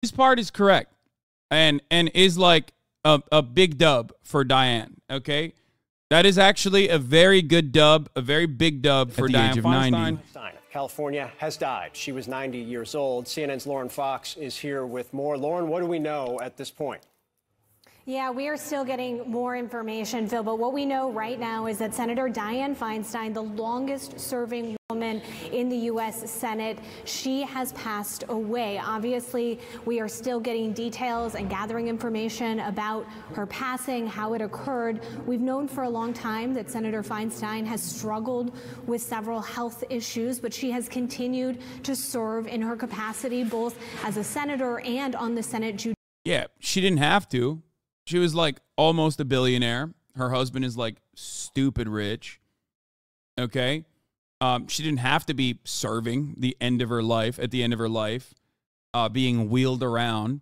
This part is correct and is like a big dub for Dianne, okay? That is actually a very good dub, a very big dub for Dianne Feinstein. California has died. She was 90 years old. CNN's Lauren Fox is here with more. Lauren, what do we know at this point? Yeah, we are still getting more information, Phil, but what we know right now is that Senator Dianne Feinstein, the longest serving woman in the U.S. Senate, she has passed away. Obviously, we are still getting details and gathering information about her passing, how it occurred. We've known for a long time that Senator Feinstein has struggled with several health issues, but she has continued to serve in her capacity both as a senator and on the Senate Judiciary. Yeah, she didn't have to. She was like almost a billionaire. Her husband is like stupid rich. Okay. She didn't have to be serving at the end of her life, being wheeled around.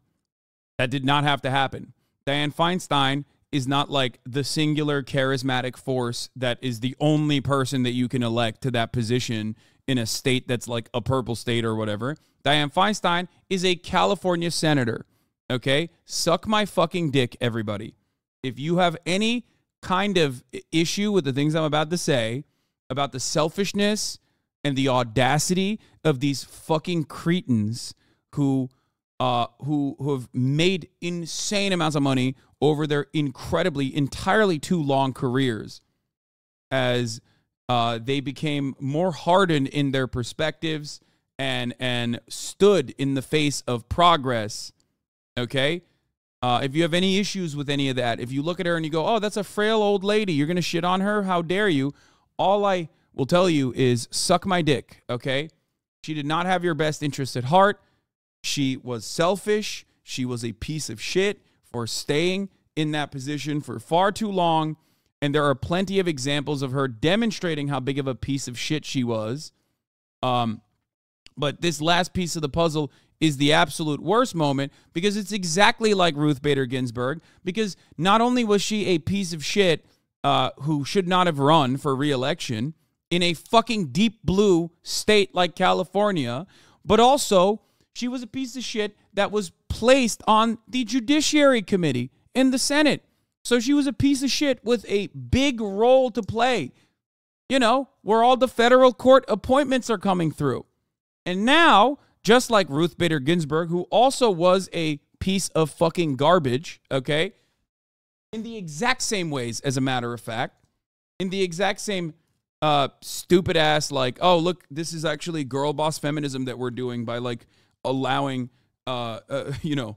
That did not have to happen. Dianne Feinstein is not like the singular charismatic force that is the only person that you can elect to that position in a state that's like a purple state or whatever. Dianne Feinstein is a California senator. Okay, suck my fucking dick, everybody. If you have any kind of issue with the things I'm about to say about the selfishness and the audacity of these fucking cretins who have made insane amounts of money over their entirely too long careers, as they became more hardened in their perspectives and stood in the face of progress. Okay, if you have any issues with any of that, if you look at her and you go, oh, that's a frail old lady, you're going to shit on her? How dare you? All I will tell you is suck my dick, okay? She did not have your best interests at heart. She was selfish. She was a piece of shit for staying in that position for far too long. And there are plenty of examples of her demonstrating how big of a piece of shit she was. But this last piece of the puzzle is the absolute worst moment, because it's exactly like Ruth Bader Ginsburg, because not only was she a piece of shit who should not have run for re-election in a fucking deep blue state like California, but also she was a piece of shit that was placed on the Judiciary Committee in the Senate. So she was a piece of shit with a big role to play, you know, where all the federal court appointments are coming through. And now, just like Ruth Bader Ginsburg, who also was a piece of fucking garbage, okay, in the exact same ways, as a matter of fact, in the exact same stupid ass, like, oh, look, this is actually girl boss feminism that we're doing by like allowing, you know,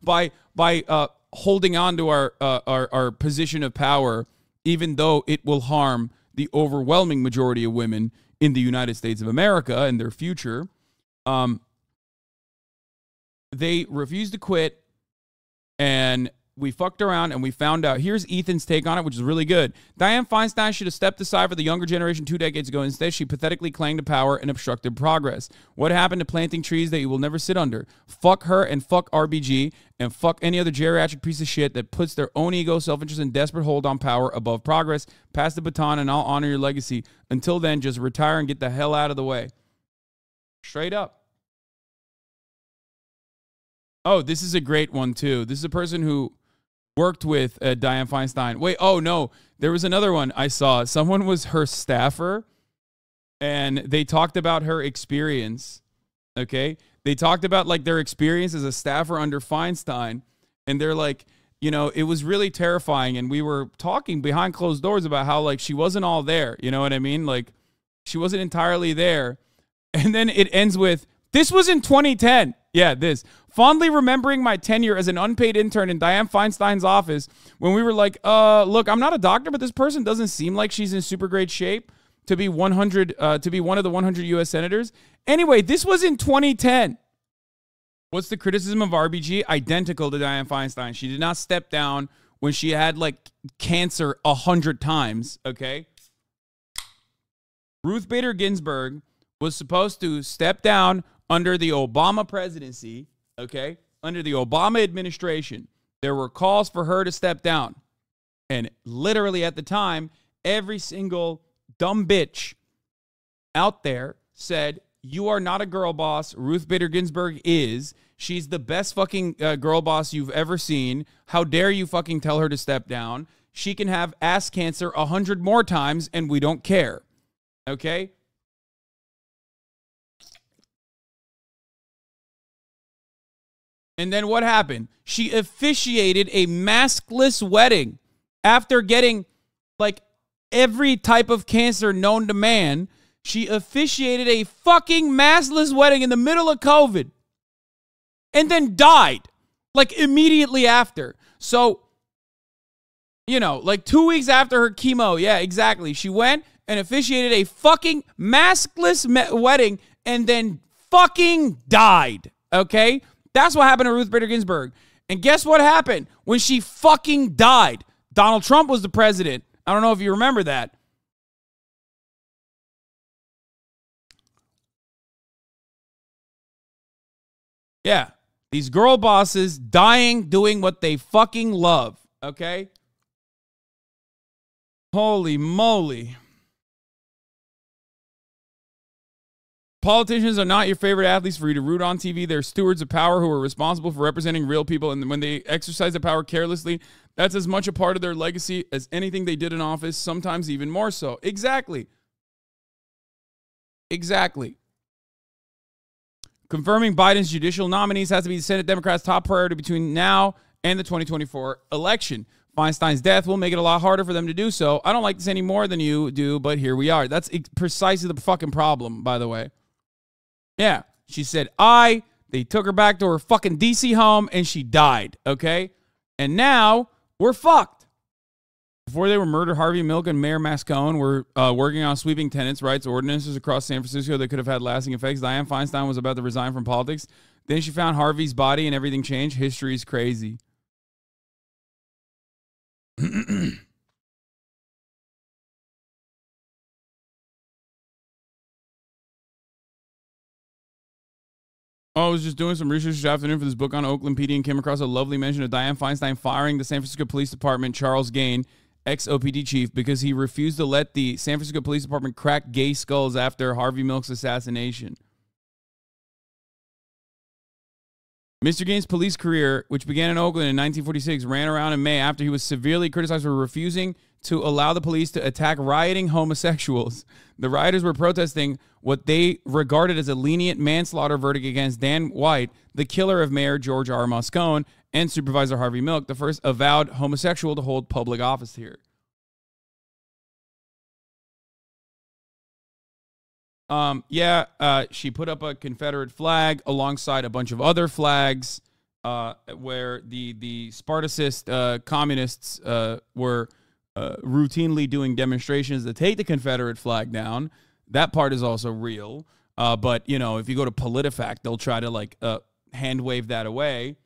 by holding on to our position of power, even though it will harm the overwhelming majority of women in the United States of America and their future. They refused to quit, and we fucked around and we found out. Here's Ethan's take on it, which is really good. Dianne Feinstein should have stepped aside for the younger generation 2 decades ago. Instead, she pathetically clanged to power and obstructed progress. What happened to planting trees that you will never sit under? Fuck her and fuck RBG and fuck any other geriatric piece of shit that puts their own ego, self-interest, and desperate hold on power above progress. Pass the baton and I'll honor your legacy. Until then, just retire and get the hell out of the way. Straight up. Oh, this is a great one, too. This is a person who worked with Dianne Feinstein. Wait, oh, no. There was another one I saw. Someone was her staffer, and they talked about her experience, okay? They talked about, like, their experience as a staffer under Feinstein, and they're like, you know, it was really terrifying, and we were talking behind closed doors about how, like, she wasn't all there. You know what I mean? Like, she wasn't entirely there. And then it ends with, this was in 2010. Yeah, this. Fondly remembering my tenure as an unpaid intern in Dianne Feinstein's office when we were like, look, I'm not a doctor, but this person doesn't seem like she's in super great shape to be 100, to be one of the 100 U.S. senators. Anyway, this was in 2010. What's the criticism of RBG? Identical to Dianne Feinstein. She did not step down when she had, like, cancer 100 times, okay? Ruth Bader Ginsburg was supposed to step down under the Obama presidency, okay? Under the Obama administration. There were calls for her to step down. And literally at the time, every single dumb bitch out there said, you are not a girl boss. Ruth Bader Ginsburg is. She's the best fucking girl boss you've ever seen. How dare you fucking tell her to step down? She can have ass cancer 100 more times and we don't care. Okay? And then what happened? She officiated a maskless wedding after getting like every type of cancer known to man. She officiated a fucking maskless wedding in the middle of COVID and then died like immediately after. So, you know, like 2 weeks after her chemo. Yeah, exactly. She went and officiated a fucking maskless wedding and then fucking died. Okay? That's what happened to Ruth Bader Ginsburg. And guess what happened when she fucking died? Donald Trump was the president. I don't know if you remember that. Yeah. These girl bosses dying doing what they fucking love. Okay? Holy moly. Politicians are not your favorite athletes for you to root on TV. They're stewards of power who are responsible for representing real people. And when they exercise the power carelessly, that's as much a part of their legacy as anything they did in office, sometimes even more so. Exactly. Exactly. Confirming Biden's judicial nominees has to be the Senate Democrats' top priority between now and the 2024 election. Feinstein's death will make it a lot harder for them to do so. I don't like this any more than you do, but here we are. That's precisely the fucking problem, by the way. Yeah, she said they took her back to her fucking DC home and she died, okay? And now we're fucked. Before they were murdered, Harvey Milk and Mayor Moscone were working on sweeping tenants' rights ordinances across San Francisco that could have had lasting effects. Dianne Feinstein was about to resign from politics. Then she found Harvey's body and everything changed. History's crazy. I was just doing some research this afternoon for this book on Oakland PD and came across a lovely mention of Dianne Feinstein firing the San Francisco Police Department Charles Gain, ex-OPD chief, because he refused to let the San Francisco Police Department crack gay skulls after Harvey Milk's assassination. Mr. Gaines' police career, which began in Oakland in 1946, ran around in May after he was severely criticized for refusing to allow the police to attack rioting homosexuals. The rioters were protesting what they regarded as a lenient manslaughter verdict against Dan White, the killer of Mayor George R. Moscone and Supervisor Harvey Milk, the first avowed homosexual to hold public office here. She put up a Confederate flag alongside a bunch of other flags where the Spartacist communists were routinely doing demonstrations to take the Confederate flag down. That part is also real. But, you know, if you go to PolitiFact, they'll try to, like, hand wave that away.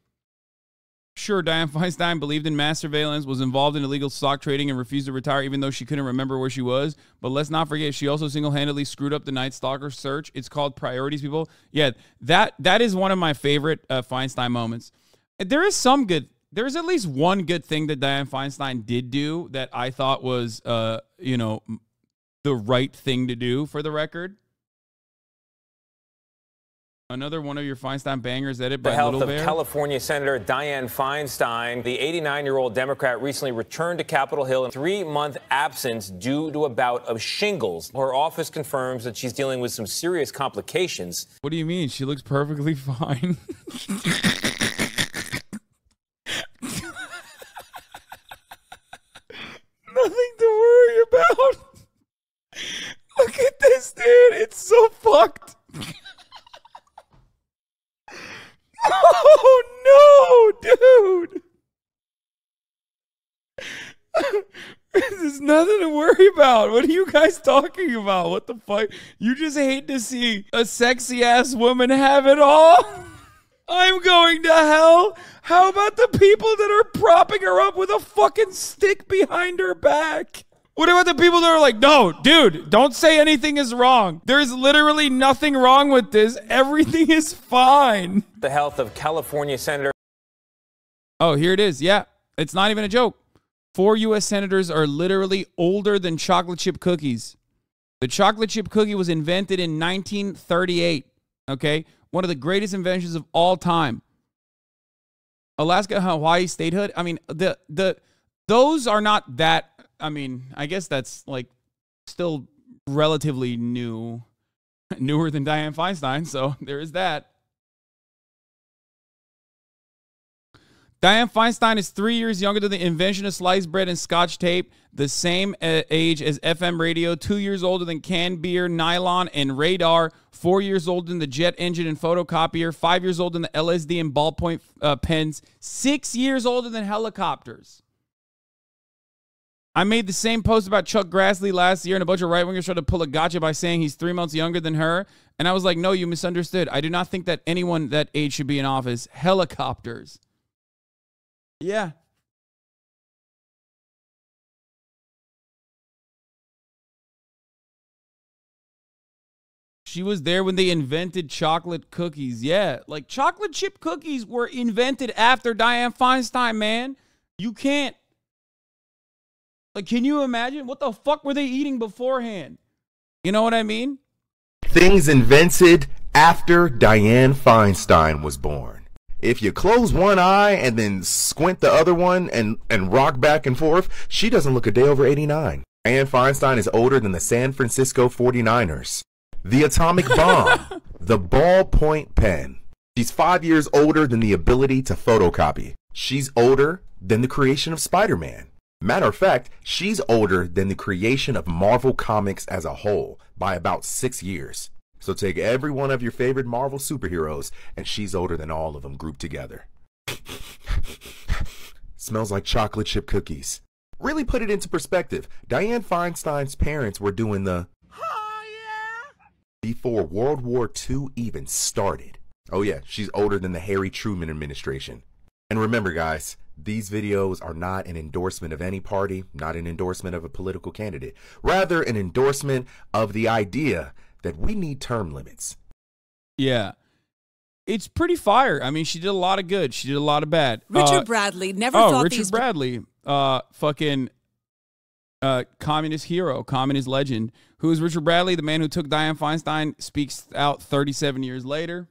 Sure, Dianne Feinstein believed in mass surveillance, was involved in illegal stock trading, and refused to retire even though she couldn't remember where she was. But let's not forget, she also single-handedly screwed up the Night Stalker search. It's called priorities, people. Yeah, that is one of my favorite Feinstein moments. There is some good... There's at least one good thing that Dianne Feinstein did do that I thought was, you know, the right thing to do for the record. Another one of your Feinstein bangers, edit by Little Bear. The health of California Senator Dianne Feinstein. The 89-year-old Democrat recently returned to Capitol Hill in a 3-month absence due to a bout of shingles. Her office confirms that she's dealing with some serious complications. What do you mean? She looks perfectly fine. Nothing to worry about. Look at this, dude. It's so fucked. Oh, no, dude. There's nothing to worry about. What are you guys talking about? What the fuck? You just hate to see a sexy-ass woman have it all? I'm going to hell. How about the people that are propping her up with a fucking stick behind her back? What about the people that are like, no, dude, don't say anything is wrong. There's literally nothing wrong with this. Everything is fine. The health of California Senator. Oh, here it is. Yeah, it's not even a joke. 4 U.S. senators are literally older than chocolate chip cookies. The chocolate chip cookie was invented in 1938, okay? one of the greatest inventions of all time. Alaska, Hawaii statehood. I mean, those are not that. I mean, I guess that's like still relatively new, newer than Dianne Feinstein. So there is that. Dianne Feinstein is 3 years younger than the invention of sliced bread and Scotch tape, the same age as FM radio, 2 years older than canned beer, nylon, and radar, 4 years older than the jet engine and photocopier, 5 years older than the LSD and ballpoint pens, 6 years older than helicopters. I made the same post about Chuck Grassley last year, and a bunch of right-wingers tried to pull a gotcha by saying he's 3 months younger than her. And I was like, no, you misunderstood. I do not think that anyone that age should be in office. Helicopters. Yeah. She was there when they invented chocolate cookies. Yeah, like chocolate chip cookies were invented after Dianne Feinstein, man. You can't. Like, can you imagine? What the fuck were they eating beforehand? You know what I mean? Things invented after Dianne Feinstein was born. If you close one eye and then squint the other one and rock back and forth, she doesn't look a day over 89. Dianne Feinstein is older than the San Francisco 49ers. The atomic bomb. The ballpoint pen. She's 5 years older than the ability to photocopy. She's older than the creation of Spider-Man. Matter of fact, she's older than the creation of Marvel Comics as a whole by about 6 years. So take every one of your favorite Marvel superheroes, and she's older than all of them grouped together. Smells like chocolate chip cookies. Really put it into perspective. Dianne Feinstein's parents were doing the before World War II even started. Oh yeah, she's older than the Harry Truman administration. And remember guys, these videos are not an endorsement of any party, not an endorsement of a political candidate. Rather, an endorsement of the idea that we need term limits. Yeah. It's pretty fire. I mean, she did a lot of good. She did a lot of bad. Richard Bradley. Never thought Richard these... Bradley. Fucking communist hero, communist legend. Who is Richard Bradley? The man who took Dianne Feinstein speaks out 37 years later.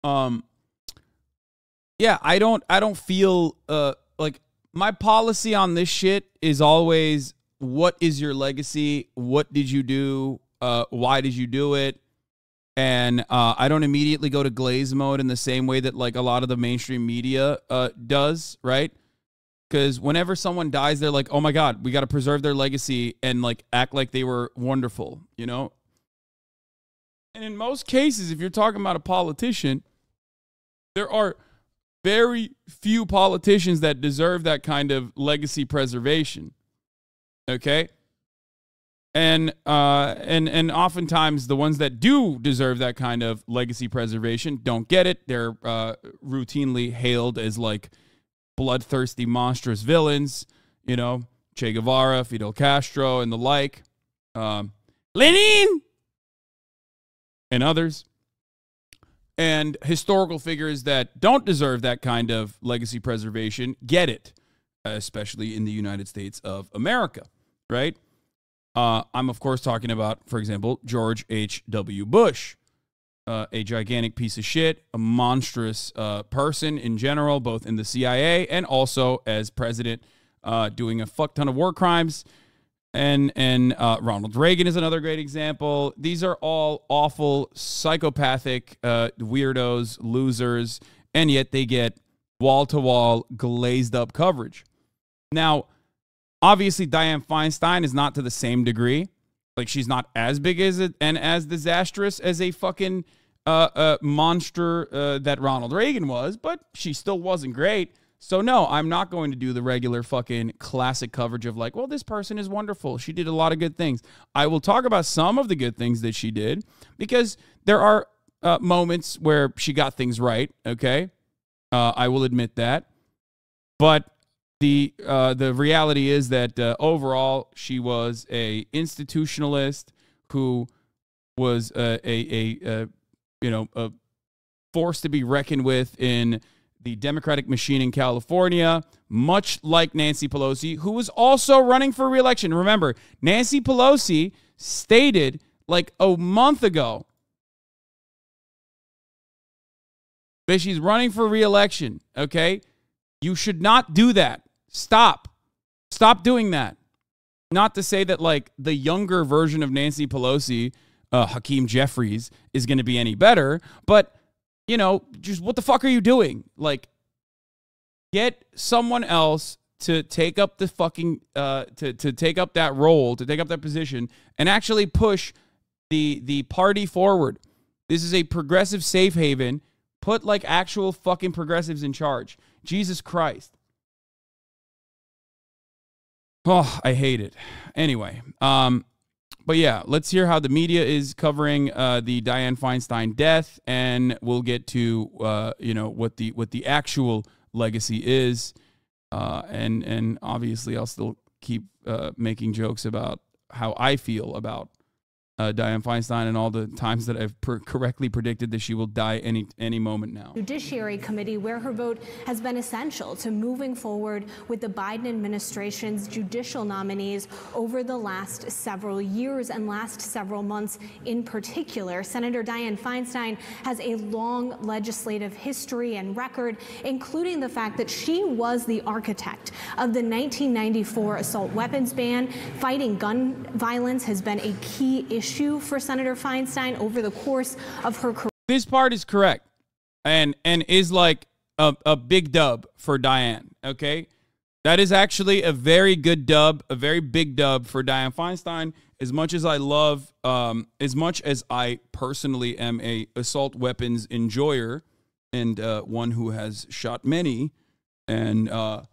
Yeah, I don't feel like my policy on this shit is always, what is your legacy? What did you do? Why did you do it? And I don't immediately go to glaze mode in the same way that like a lot of the mainstream media does, right? Because whenever someone dies, they're like, oh my God, we got to preserve their legacy and like act like they were wonderful, you know? And in most cases, if you're talking about a politician, there are very few politicians that deserve that kind of legacy preservation. Okay? And oftentimes the ones that do deserve that kind of legacy preservation don't get it. They're routinely hailed as like bloodthirsty, monstrous villains, you know, Che Guevara, Fidel Castro, and the like. Lenin! And others. And historical figures that don't deserve that kind of legacy preservation get it, especially in the United States of America, right? I'm, of course, talking about, for example, George H.W. Bush, a gigantic piece of shit, a monstrous person in general, both in the CIA and also as president, doing a fuck ton of war crimes. And Ronald Reagan is another great example. These are all awful, psychopathic weirdos, losers, and yet they get wall-to-wall, glazed-up coverage. Now, obviously, Dianne Feinstein is not to the same degree. Like, she's not as big as it and as disastrous as a fucking monster that Ronald Reagan was, but she still wasn't great. So, no, I'm not going to do the regular fucking classic coverage of like, well, this person is wonderful. She did a lot of good things. I will talk about some of the good things that she did because there are moments where she got things right, okay? I will admit that. But the reality is that overall, she was a institutionalist who was a force to be reckoned with in the Democratic machine in California, much like Nancy Pelosi, who was also running for re-election. Remember, Nancy Pelosi stated like a month ago that she's running for re-election, okay? You should not do that. Stop. Stop doing that. Not to say that, like, the younger version of Nancy Pelosi, Hakeem Jeffries, is going to be any better, but, you know, just what the fuck are you doing? Like, get someone else to take up the fucking, to take up that role, to take up that position, and actually push the party forward. This is a progressive safe haven. Put, like, actual fucking progressives in charge. Jesus Christ. Oh, I hate it. Anyway, but yeah, let's hear how the media is covering the Dianne Feinstein death, and we'll get to you know, what the actual legacy is, and obviously I'll still keep making jokes about how I feel about Dianne Feinstein and all the times that I've correctly predicted that she will die any moment now. Judiciary Committee, where her vote has been essential to moving forward with the Biden administration's judicial nominees over the last several years and last several months in particular. Senator Dianne Feinstein has a long legislative history and record, including the fact that she was the architect of the 1994 assault weapons ban. Fighting gun violence has been a key issue for Senator Feinstein over the course of her career. This part is correct and is like a big dub for Dianne, okay? That is actually a very good dub, a very big dub for Dianne Feinstein. As much as I love, as much as I personally am a assault weapons enjoyer and one who has shot many, and fuck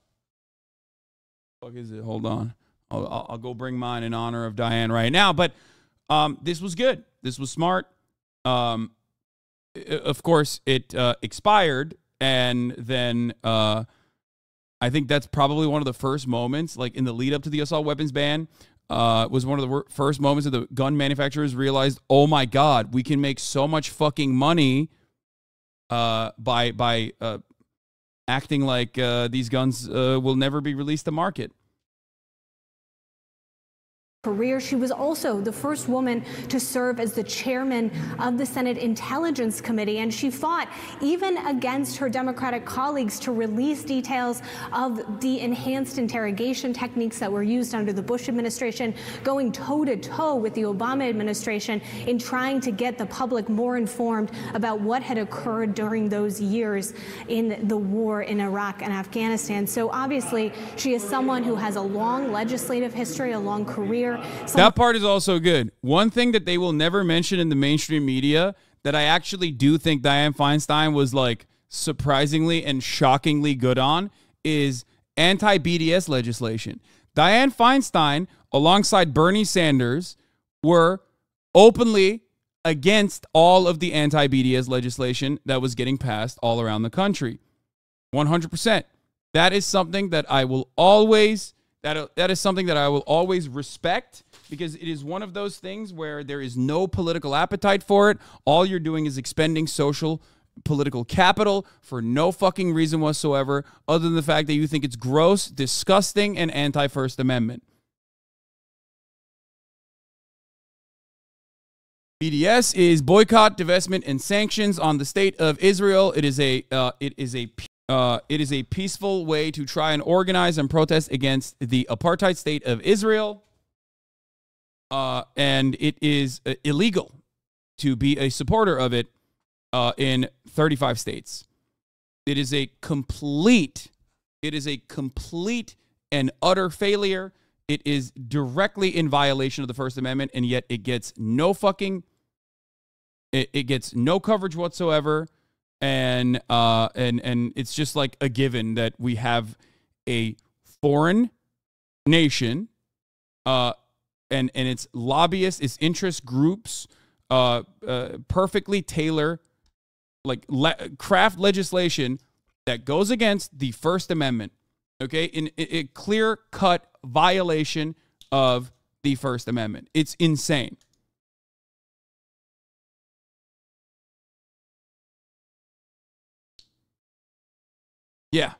is it? Hold on. I'll go bring mine in honor of Dianne right now, but this was good. This was smart. Of course, it expired, and then I think that's probably one of the first moments, like in the lead up to the assault weapons ban, was one of the first moments that the gun manufacturers realized, oh my God, we can make so much fucking money by acting like these guns will never be released to market. Career. She was also the first woman to serve as the chairman of the Senate Intelligence Committee, and she fought even against her Democratic colleagues to release details of the enhanced interrogation techniques that were used under the Bush administration, going toe-to-toe with the Obama administration in trying to get the public more informed about what had occurred during those years in the war in Iraq and Afghanistan. So obviously, she is someone who has a long legislative history, a long career. That part is also good. One thing that they will never mention in the mainstream media that I actually do think Dianne Feinstein was, like, surprisingly and shockingly good on is anti-BDS legislation. Dianne Feinstein, alongside Bernie Sanders, were openly against all of the anti-BDS legislation that was getting passed all around the country. 100%. That is something that I will always... That is something that I will always respect, because it is one of those things where there is no political appetite for it. All you're doing is expending social political capital for no fucking reason whatsoever, other than the fact that you think it's gross, disgusting, and anti-First Amendment. BDS is boycott, divestment, and sanctions on the state of Israel. It is a peaceful way to try and organize and protest against the apartheid state of Israel. And it is illegal to be a supporter of it in 35 states. It is a complete and utter failure. It is directly in violation of the First Amendment, and yet it gets no coverage whatsoever. And it's just like a given that we have a foreign nation, and its lobbyists, its interest groups, perfectly tailor, like craft legislation that goes against the First Amendment. Okay, in a clear-cut violation of the First Amendment. It's insane. Yeah.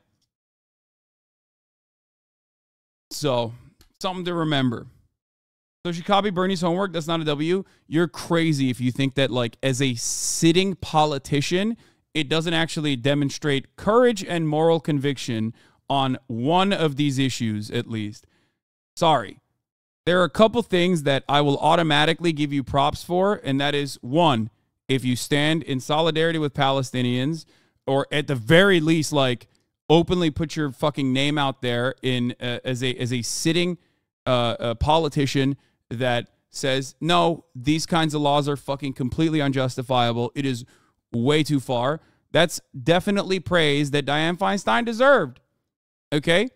So, something to remember. So she copied Bernie's homework. That's not a W. You're crazy if you think that, like, as a sitting politician it doesn't actually demonstrate courage and moral conviction on one of these issues, at least. Sorry. There are a couple things that I will automatically give you props for, and that is, one, if you stand in solidarity with Palestinians, or at the very least, like, openly put your fucking name out there in as a sitting a politician that says, no, these kinds of laws are fucking completely unjustifiable. It is way too far. That's definitely praise that Dianne Feinstein deserved. Okay?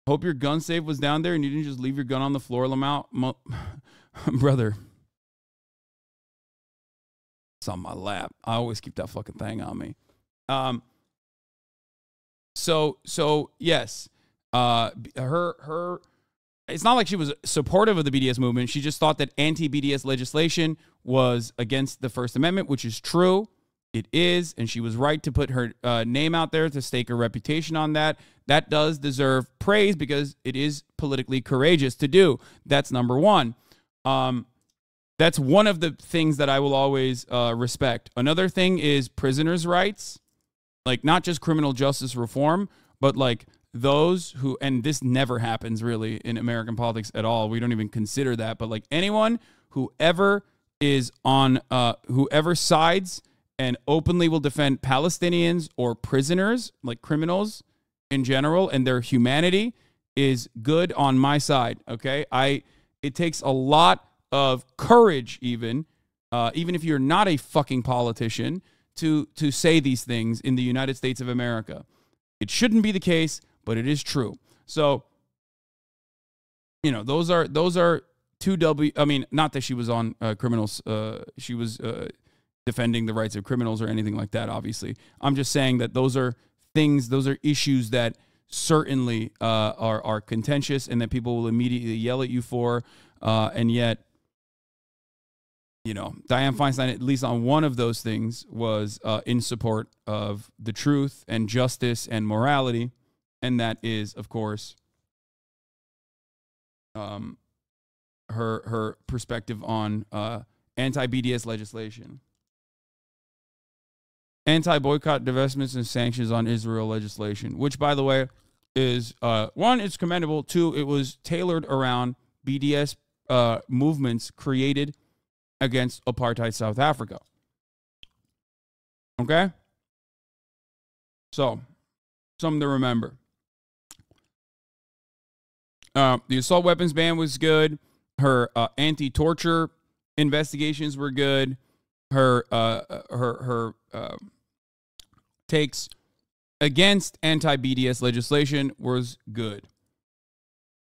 Hope your gun safe was down there and you didn't just leave your gun on the floor, Lamau. Brother. It's on my lap. I always keep that fucking thing on me. So yes. It's not like she was supportive of the BDS movement. She just thought that anti-BDS legislation was against the First Amendment, which is true. It is, and she was right to put her name out there to stake her reputation on that. That does deserve praise because it is politically courageous to do. That's number one. That's one of the things that I will always respect. Another thing is prisoners' rights, like not just criminal justice reform, but like those who, and this never happens really in American politics at all. We don't even consider that, but like anyone who ever is on, whoever sides and openly will defend Palestinians or prisoners, like criminals in general, and their humanity is good on my side. Okay. It takes a lot of courage, even if you're not a fucking politician, to say these things in the United States of America. It shouldn't be the case, but it is true. So, you know, those are two W. I mean, not that she was on criminals. She was defending the rights of criminals or anything like that, obviously. I'm just saying that those are things, those are issues that certainly are contentious and that people will immediately yell at you for. And yet, you know, Dianne Feinstein, at least on one of those things, was in support of the truth and justice and morality. And that is, of course, her perspective on anti-BDS legislation. Anti-boycott, divestments, and sanctions on Israel legislation, which, by the way, is, one, it's commendable. Two, it was tailored around BDS movements created against apartheid South Africa. Okay? So, something to remember. The assault weapons ban was good. Her anti-torture investigations were good. Her takes against anti-BDS legislation was good.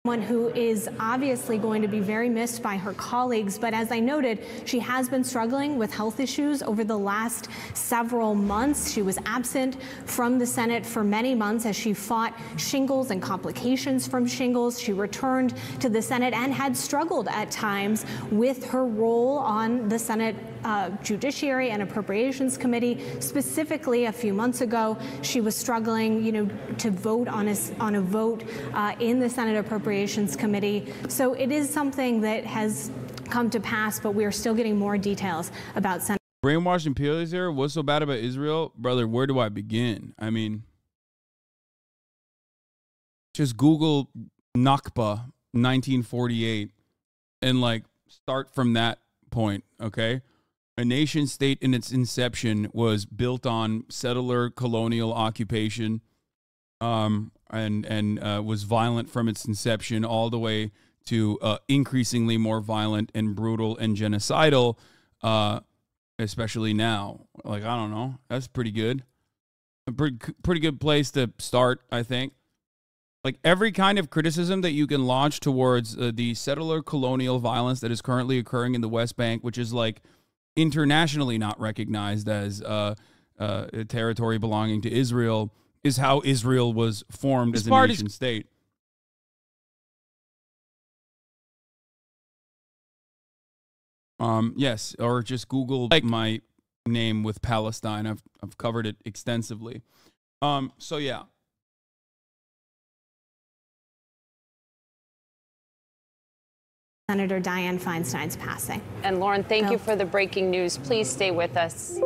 Someone who is obviously going to be very missed by her colleagues, but as I noted, she has been struggling with health issues over the last several months. She was absent from the Senate for many months as she fought shingles and complications from shingles. She returned to the Senate and had struggled at times with her role on the Senate Judiciary and Appropriations Committee. Specifically, a few months ago, she was struggling, to vote on a vote in the Senate Appropriations Committee. So it is something that has come to pass, but we are still getting more details about Senate. Brainwashed imperialists here. What's so bad about Israel? Brother, where do I begin? I mean, just Google Nakba 1948 and like start from that point, okay? A nation state in its inception was built on settler colonial occupation, and was violent from its inception all the way to increasingly more violent and brutal and genocidal, especially now. Like, I don't know. That's pretty good. A pretty good place to start, I think. Like, every kind of criticism that you can launch towards the settler colonial violence that is currently occurring in the West Bank, which is, like, internationally not recognized as a territory belonging to Israel, is how Israel was formed as a nation state. Yes, or just Google my name with Palestine. I've covered it extensively. So yeah. Senator Dianne Feinstein's passing. And Lauren, thank you for the breaking news. Please stay with us,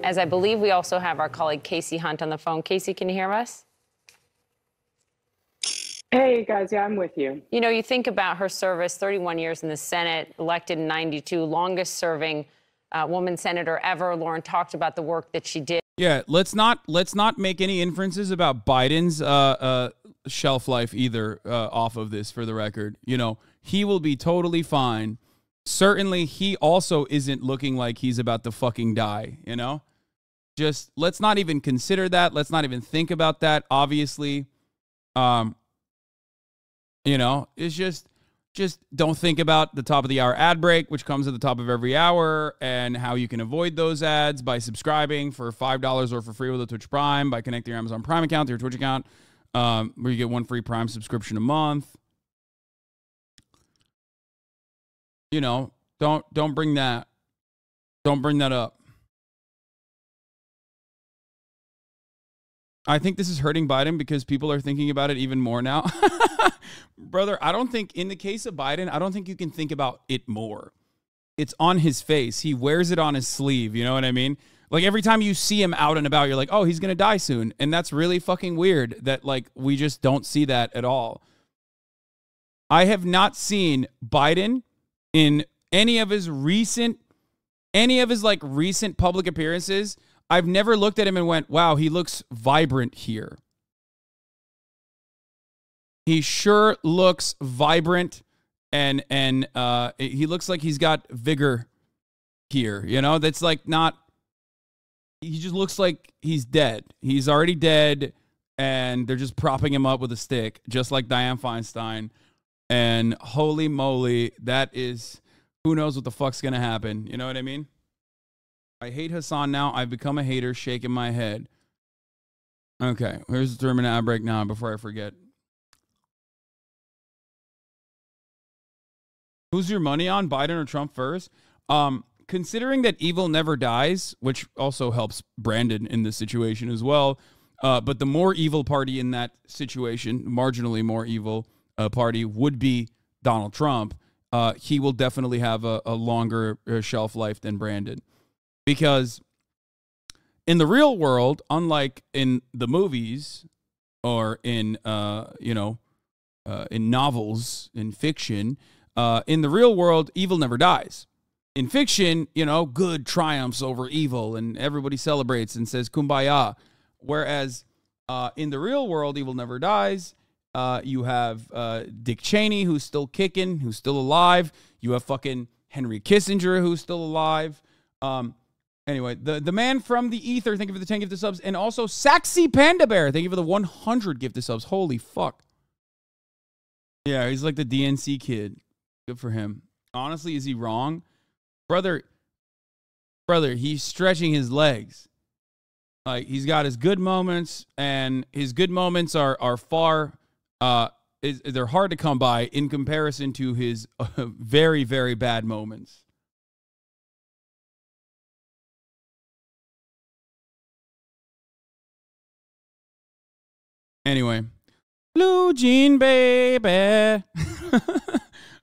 as I believe we also have our colleague Casey Hunt on the phone. Casey, can you hear us? Hey, guys. Yeah, I'm with you. You know, you think about her service, 31 years in the Senate, elected in 92, longest serving woman senator ever. Lauren talked about the work that she did. Yeah, let's not make any inferences about Biden's shelf life either off of this, for the record. You know, he will be totally fine. Certainly, he also isn't looking like he's about to fucking die, you know? Just, let's not even consider that. Let's not even think about that, obviously. You know, it's just don't think about the top of the hour ad break, which comes at the top of every hour, and how you can avoid those ads by subscribing for $5 or for free with a Twitch Prime, by connecting your Amazon Prime account to your Twitch account, where you get one free Prime subscription a month. You know, don't bring that. Don't bring that up. I think this is hurting Biden because people are thinking about it even more now. Brother, I don't think, in the case of Biden, I don't think you can think about it more. It's on his face. He wears it on his sleeve. You know what I mean? Like, every time you see him out and about, you're like, oh, he's going to die soon. And that's really fucking weird that, like, we just don't see that at all. I have not seen Biden in any of his recent public appearances. I've never looked at him and went, wow, he looks vibrant here. He sure looks vibrant, and he looks like he's got vigor here. You know, that's like not, he just looks like he's dead. He's already dead, and they're just propping him up with a stick, just like Dianne Feinstein. And holy moly, that is, who knows what the fuck's going to happen. You know what I mean? I hate Hasan now. I've become a hater, shaking my head. Okay, here's the 3-minute ad break now before I forget. Who's your money on, Biden or Trump first? Considering that evil never dies, which also helps Brandon in this situation as well, but the more evil party in that situation, marginally more evil party, would be Donald Trump. He will definitely have a longer shelf life than Brandon. Because in the real world, unlike in the movies or in, in novels, in fiction, in the real world, evil never dies. In fiction, you know, good triumphs over evil and everybody celebrates and says kumbaya. Whereas in the real world, evil never dies. You have Dick Cheney, who's still kicking, who's still alive. You have fucking Henry Kissinger, who's still alive. Anyway, the man from the ether, thank you for the 10 gifted subs. And also Saxy Panda Bear, thank you for the 100 gifted subs. Holy fuck. Yeah, he's like the DNC kid. Good for him. Honestly, is he wrong? Brother, he's stretching his legs. Like, he's got his good moments, and his good moments are far, they're hard to come by in comparison to his very, very bad moments. Anyway, blue jean baby.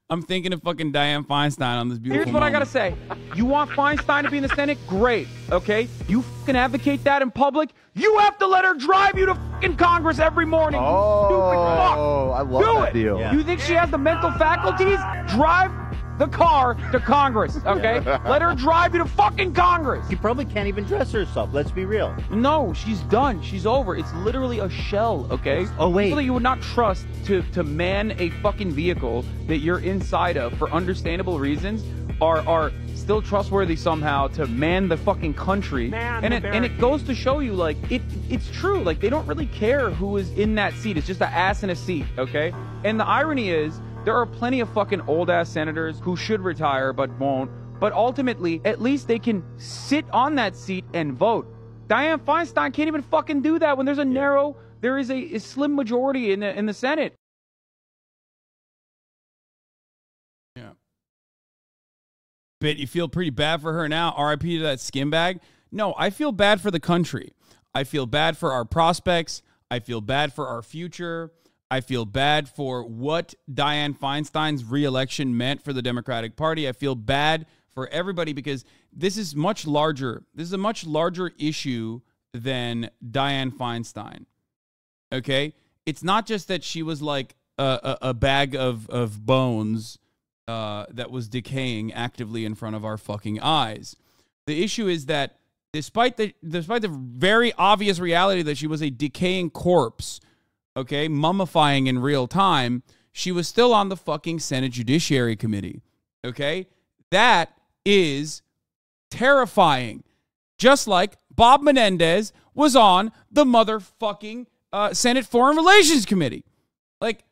I'm thinking of fucking Dianne Feinstein on this beautiful Here's what moment. I gotta say. You want Feinstein to be in the Senate? Great, okay? You fucking advocate that in public? You have to let her drive you to fucking Congress every morning, you stupid fuck. Oh, I love that deal. You think she has the mental faculties? Drive the car to Congress, okay? Let her drive you to fucking Congress. She probably can't even dress herself. Let's be real. No, she's done. She's over. It's literally a shell, okay? Oh, wait. People that you would not trust to man a fucking vehicle that you're inside of for understandable reasons are still trustworthy somehow to man the fucking country. And it goes to show you, like, it's true. Like, they don't really care who is in that seat. It's just an ass in a seat, okay? And the irony is, there are plenty of fucking old-ass senators who should retire but won't. But ultimately, at least they can sit on that seat and vote. Dianne Feinstein can't even fucking do that when there's there is a slim majority in the Senate. Yeah. But you feel pretty bad for her now. RIP to that skin bag. No, I feel bad for the country. I feel bad for our prospects. I feel bad for our future. I feel bad for what Dianne Feinstein's reelection meant for the Democratic Party. I feel bad for everybody because this is much larger. This is a much larger issue than Dianne Feinstein. Okay? It's not just that she was like a bag of bones that was decaying actively in front of our fucking eyes. The issue is that despite the very obvious reality that she was a decaying corpse, okay, mummifying in real time, she was still on the fucking Senate Judiciary Committee, okay? That is terrifying. Just like Bob Menendez was on the motherfucking Senate Foreign Relations Committee. Like,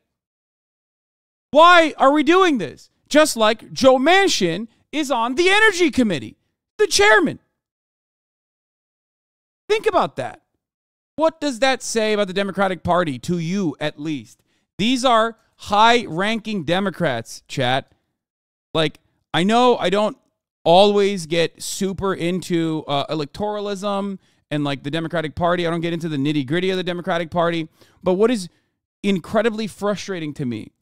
why are we doing this? Just like Joe Manchin is on the Energy Committee, the chairman. Think about that. What does that say about the Democratic Party, to you at least? These are high-ranking Democrats, chat. Like, I know I don't always get super into electoralism and, like, the Democratic Party. I don't get into the nitty-gritty of the Democratic Party. But what is incredibly frustrating to me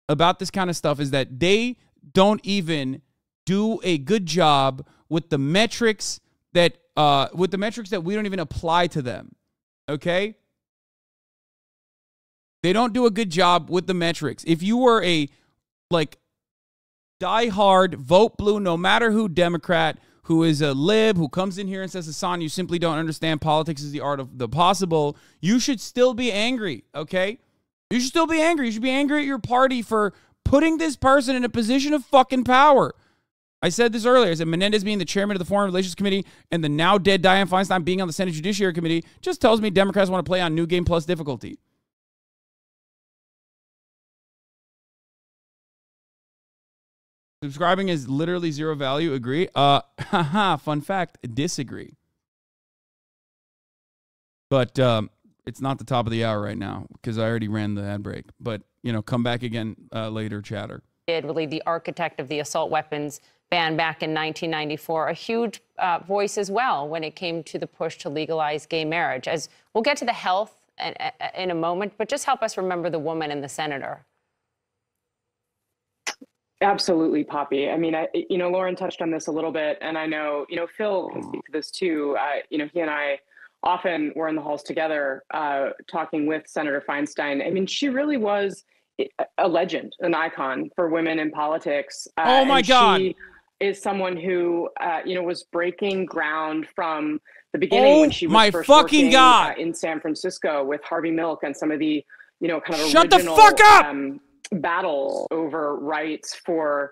about this kind of stuff is that they don't even do a good job with the metrics that we don't even apply to them. Okay? They don't do a good job with the metrics. If you were a, like, diehard, vote blue, no matter who Democrat, who is a lib, who comes in here and says, Hasan, you simply don't understand politics is the art of the possible, you should still be angry, okay? You should still be angry. You should be angry at your party for putting this person in a position of fucking power. I said this earlier. I said Menendez being the chairman of the Foreign Relations Committee and the now dead Dianne Feinstein being on the Senate Judiciary Committee just tells me Democrats want to play on New Game Plus difficulty. Subscribing is literally zero value. Agree? Fun fact, disagree. But it's not the top of the hour right now because I already ran the ad break. But, you know, come back again later, chatter. Really the architect of the assault weapons ban back in 1994, a huge voice as well when it came to the push to legalize gay marriage. As we'll get to the health in a moment, but just help us remember the woman and the senator. Absolutely, Poppy. I mean, Lauren touched on this a little bit, and I know, Phil can speak to this too. He and I often were in the halls together talking with Senator Feinstein. I mean, she really was a legend, an icon for women in politics. Oh my God. She is someone who, was breaking ground from the beginning when she was first working in San Francisco with Harvey Milk and some of the, kind of Shut original the fuck up! Battles over rights for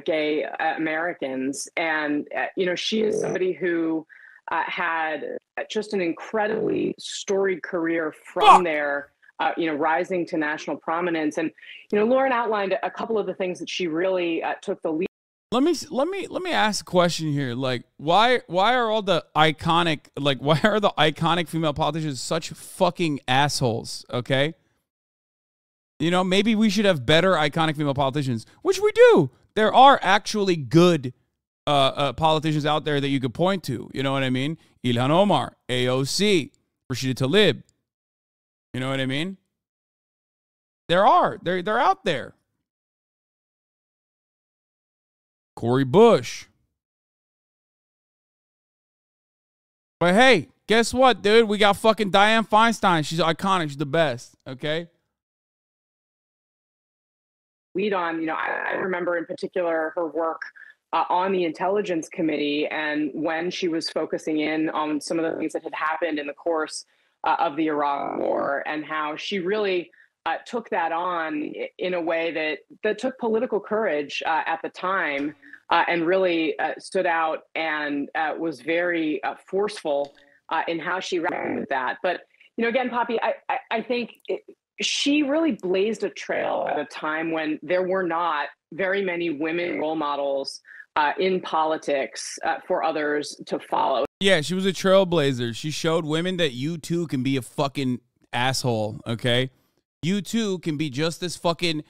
gay Americans. And, she is somebody who had just an incredibly storied career from there, rising to national prominence. And, Lauren outlined a couple of the things that she really took the lead. Let me ask a question here. Like, why are the iconic female politicians such fucking assholes? Okay. Maybe we should have better iconic female politicians, which we do. There are actually good politicians out there that you could point to. You know what I mean? Ilhan Omar, AOC, Rashida Tlaib. You know what I mean? They're out there. Cori Bush. But hey, guess what, dude? We got fucking Dianne Feinstein. She's iconic. She's the best. Okay. Lead on, I remember in particular her work on the Intelligence Committee, and when she was focusing in on some of the things that had happened in the course of the Iraq War, and how she really took that on in a way that took political courage at the time, and really stood out and was very forceful in how she reckoned with that. But again, Poppy, I think she really blazed a trail at a time when there were not very many women role models in politics for others to follow. Yeah, she was a trailblazer. She showed women that you too can be a fucking asshole, okay? You too can be just as fucking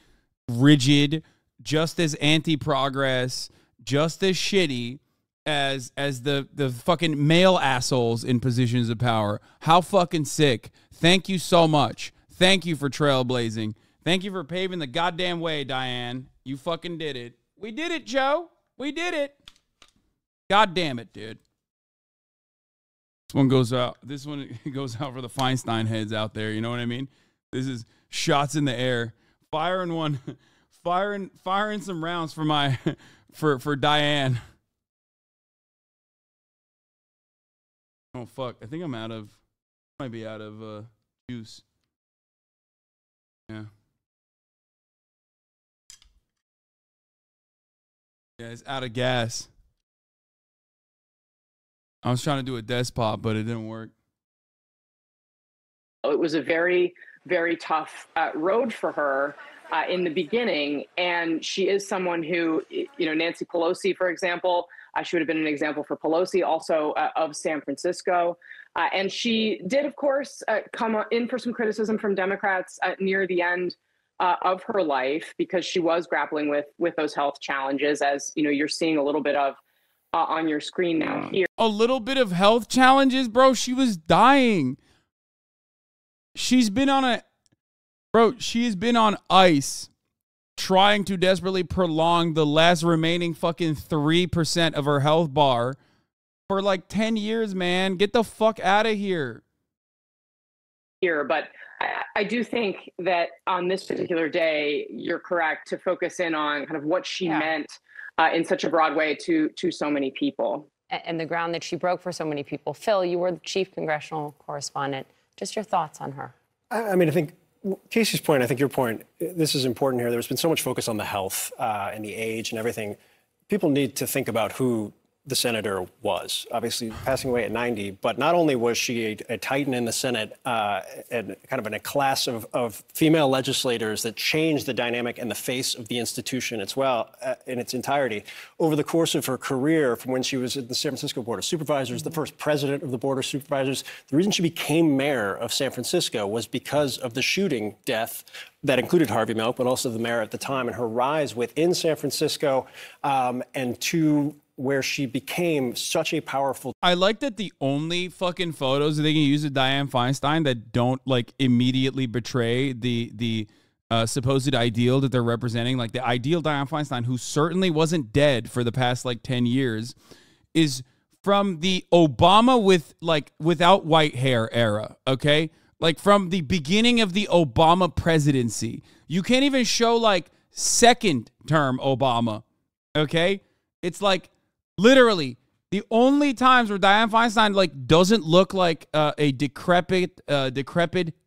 rigid, just as anti-progress, just as shitty as the fucking male assholes in positions of power. How fucking sick. Thank you so much. Thank you for trailblazing. Thank you for paving the goddamn way, Dianne. You fucking did it. We did it, Joe. We did it. God damn it, dude. This one goes out. This one goes out for the Feinstein heads out there. You know what I mean? This is shots in the air. Firing some rounds for my for Dianne. Oh fuck. I think I'm out of might be out of juice. Yeah. Yeah, it's out of gas. I was trying to do a despot, but it didn't work. It was a very, very tough road for her in the beginning. And she is someone who, you know, Nancy Pelosi, for example, she would have been an example for Pelosi, also of San Francisco. And she did, of course, come in for some criticism from Democrats near the end of her life, because she was grappling with those health challenges, as, you know, you're seeing a little bit of on your screen now here. A little bit of health challenges, bro. She was dying. She's been on ice trying to desperately prolong the last remaining fucking 3% of her health bar for like 10 years, man. Get the fuck out of here. But I do think that on this particular day, you're correct to focus in on kind of what she meant in such a broad way to so many people. And the ground that she broke for so many people. Phil, you were the chief congressional correspondent. Just your thoughts on her. I mean, I think Casey's point, I think your point, this is important here. There's been so much focus on the health and the age and everything. People need to think about who the senator was, obviously passing away at 90, but not only was she a titan in the Senate and kind of in a class of female legislators that changed the dynamic and the face of the institution as well in its entirety. Over the course of her career, from when she was at the San Francisco Board of Supervisors, the first president of the Board of Supervisors, the reason she became mayor of San Francisco was because of the shooting death that included Harvey Milk, but also the mayor at the time, and her rise within San Francisco and to where she became such a powerful... I like that the only fucking photos that they can use of Dianne Feinstein that don't like immediately betray the supposed ideal that they're representing, like the ideal Dianne Feinstein, who certainly wasn't dead for the past like 10 years, is from the Obama without white hair era, okay? Like from the beginning of the Obama presidency. You can't even show like second term Obama, okay? It's like literally the only times where Dianne Feinstein like doesn't look like a decrepit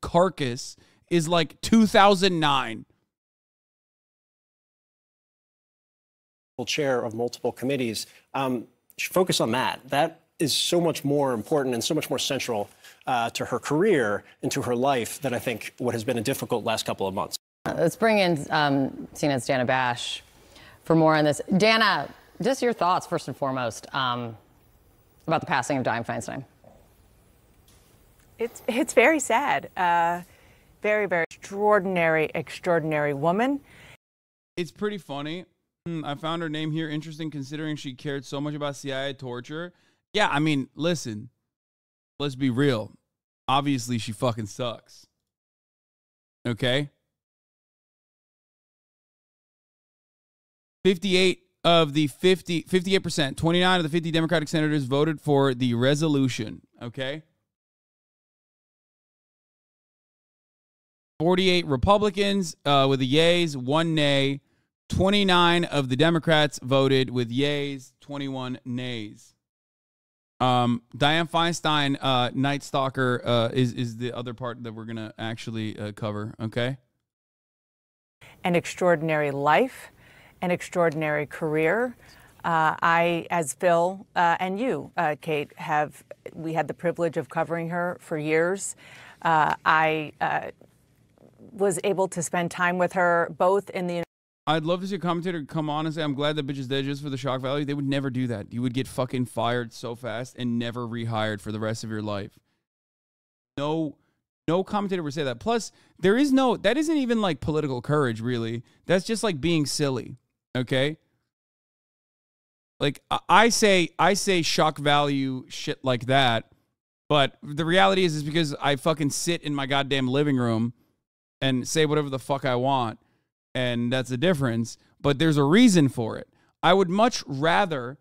carcass is like 2009. Chair of multiple committees. Focus on that. That is so much more important and so much more central to her career and to her life than I think what has been a difficult last couple of months. Let's bring in CNN's Dana Bash for more on this. Dana, just your thoughts, first and foremost, about the passing of Dianne Feinstein. It's very sad. Very, very extraordinary woman. It's pretty funny. I found her name here interesting considering she cared so much about CIA torture. Yeah, I mean, listen, let's be real. Obviously, she fucking sucks. Okay? 58 of the 58%, 29 of the 50 Democratic senators voted for the resolution, okay? 48 Republicans with the yeas, 1 nay. 29 of the Democrats voted with yeas, 21 nays. Dianne Feinstein, Night Stalker, is the other part that we're going to actually cover, okay? An extraordinary life, an extraordinary career. I, as Phil and you, Kate, we had the privilege of covering her for years. I was able to spend time with her both in the... I'd love to see a commentator come on and say, I'm glad that bitch is dead just for the shock value. They would never do that. You would get fucking fired so fast and never rehired for the rest of your life. No commentator would say that. Plus, that isn't even like political courage, really. That's just like being silly, okay? Like, I say shock value shit like that, but the reality is because I fucking sit in my goddamn living room and say whatever the fuck I want, and that's the difference. But there's a reason for it. I would much rather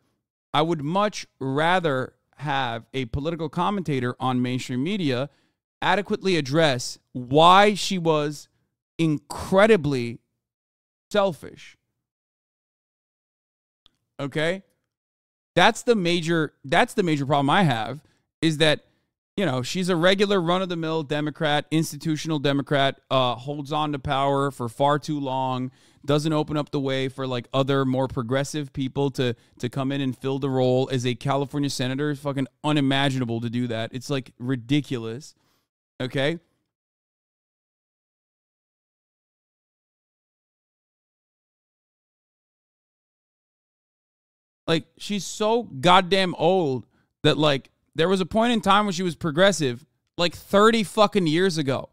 have a political commentator on mainstream media adequately address why she was incredibly selfish. Okay? That's the major problem I have, is that, you know, she's a regular run-of-the-mill Democrat, institutional Democrat, holds on to power for far too long, doesn't open up the way for like other more progressive people to come in and fill the role as a California senator. It's fucking unimaginable to do that. It's like ridiculous. Okay? Like, she's so goddamn old that, like, there was a point in time when she was progressive, like 30 fucking years ago.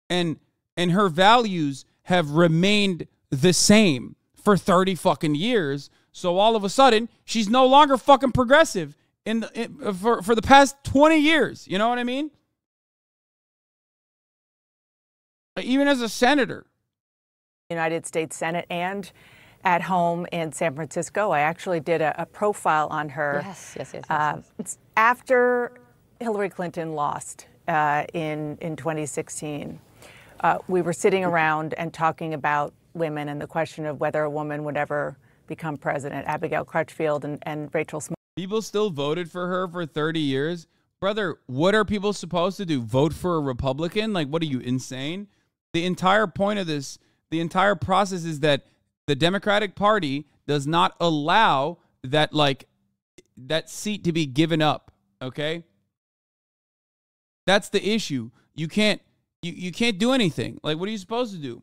And her values have remained the same for 30 fucking years. So all of a sudden, she's no longer fucking progressive for the past 20 years. You know what I mean? Even as a senator. United States Senate and at home in San Francisco. I actually did a profile on her. Yes. After Hillary Clinton lost in 2016, we were sitting around and talking about women and the question of whether a woman would ever become president. Abigail Crutchfield and Rachel Small. People still voted for her for 30 years. Brother, what are people supposed to do? Vote for a Republican? Like, what are you, insane? The entire point of this, the entire process is that the Democratic Party does not allow that, like, that seat to be given up, okay? That's the issue. You can't do anything. Like, what are you supposed to do?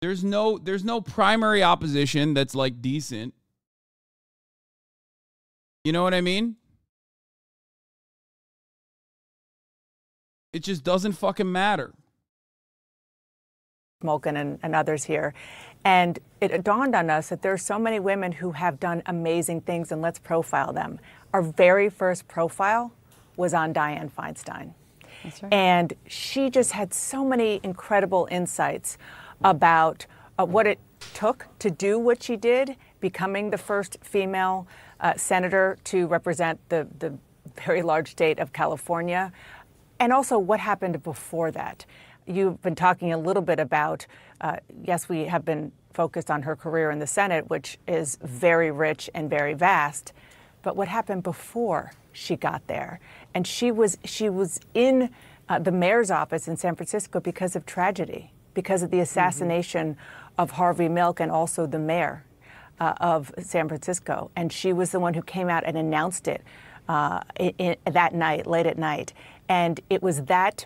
There's no primary opposition that's like decent. You know what I mean? It just doesn't fucking matter. Smolkin and others here. And it dawned on us that there are so many women who have done amazing things, and let's profile them. Our very first profile was on Dianne Feinstein. That's right. And she just had so many incredible insights about what it took to do what she did, becoming the first female senator to represent the very large state of California, and also what happened before that. You've been talking a little bit about, yes, we have been focused on her career in the Senate, which is very rich and very vast, but what happened before she got there? And she was in the mayor's office in San Francisco because of tragedy, because of the assassination of Harvey Milk and also the mayor of San Francisco. And she was the one who came out and announced it that night, late at night. And it was that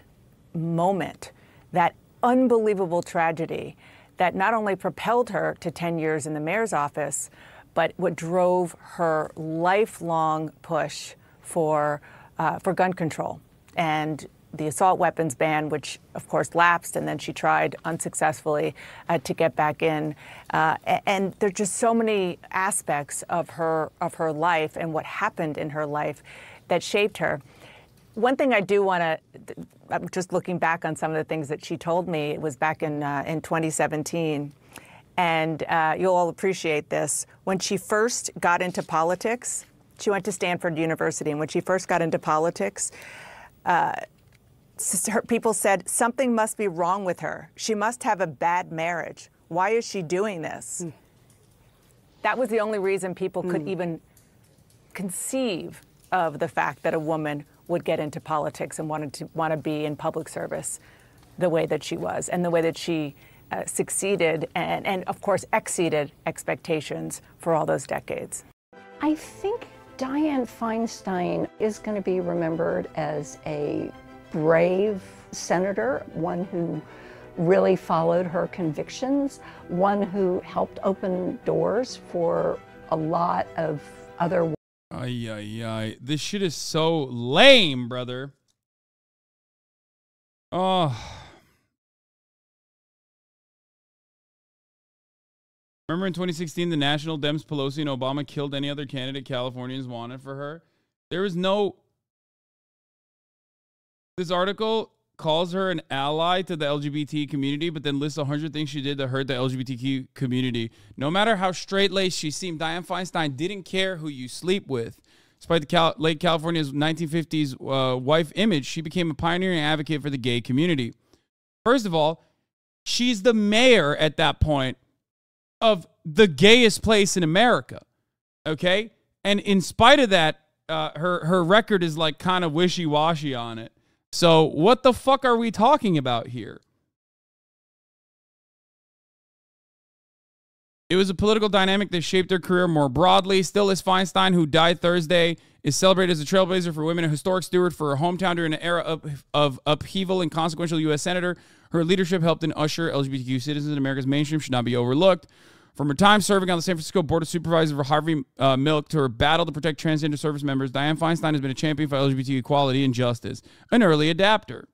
moment, that unbelievable tragedy, that not only propelled her to 10 years in the mayor's office, but what drove her lifelong push for gun control and the assault weapons ban, which of course lapsed, and then she tried unsuccessfully to get back in. And there's just so many aspects of her life and what happened in her life that shaped her. One thing I do want to, I'm just looking back on some of the things that she told me. It was back in 2017, and you'll all appreciate this. When she first got into politics, she went to Stanford University, and when she first got into politics, people said, something must be wrong with her. She must have a bad marriage. Why is she doing this? That was the only reason people could even conceive of the fact that a woman would get into politics and want to be in public service the way that she was, and the way that she succeeded and of course exceeded expectations for all those decades. I think Dianne Feinstein is going to be remembered as a brave senator, one who really followed her convictions, one who helped open doors for a lot of other. Ay, ay, ay. This shit is so lame, brother. Oh. Remember in 2016, the National Dems, Pelosi, and Obama killed any other candidate Californians wanted for her? There was no... This article calls her an ally to the LGBT community, but then lists 100 things she did to hurt the LGBTQ community. No matter how straight-laced she seemed, Dianne Feinstein didn't care who you sleep with. Despite the late California's 1950s wife image, she became a pioneering advocate for the gay community. First of all, she's the mayor at that point of the gayest place in America, okay? And in spite of that, her record is like kind of wishy-washy on it. So what the fuck are we talking about here? It was a political dynamic that shaped her career more broadly. Still, Liz Feinstein, who died Thursday, is celebrated as a trailblazer for women, a historic steward for her hometown during an era of upheaval and consequential U.S. senator. Her leadership helped in usher LGBTQ citizens in America's mainstream should not be overlooked. From her time serving on the San Francisco Board of Supervisors for Harvey Milk to her battle to protect transgender service members, Dianne Feinstein has been a champion for LGBT equality and justice, an early adapter.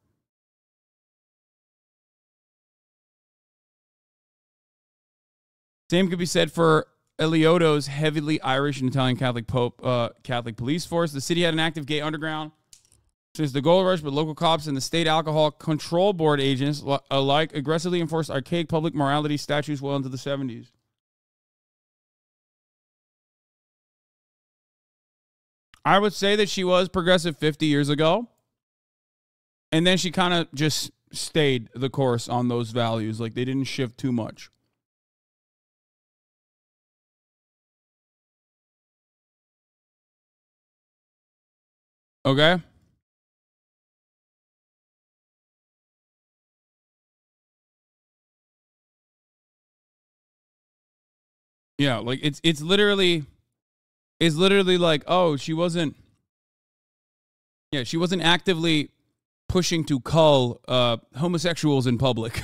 Same could be said for Eliotto's heavily Irish and Italian Catholic police force. The city had an active gay underground since the gold rush, but local cops and the state alcohol control board agents alike aggressively enforced archaic public morality statutes well into the 70s. I would say that she was progressive 50 years ago, and then she kind of just stayed the course on those values. Like, they didn't shift too much. Okay? Yeah, like it's literally like, oh, she wasn't actively pushing to cull homosexuals in public.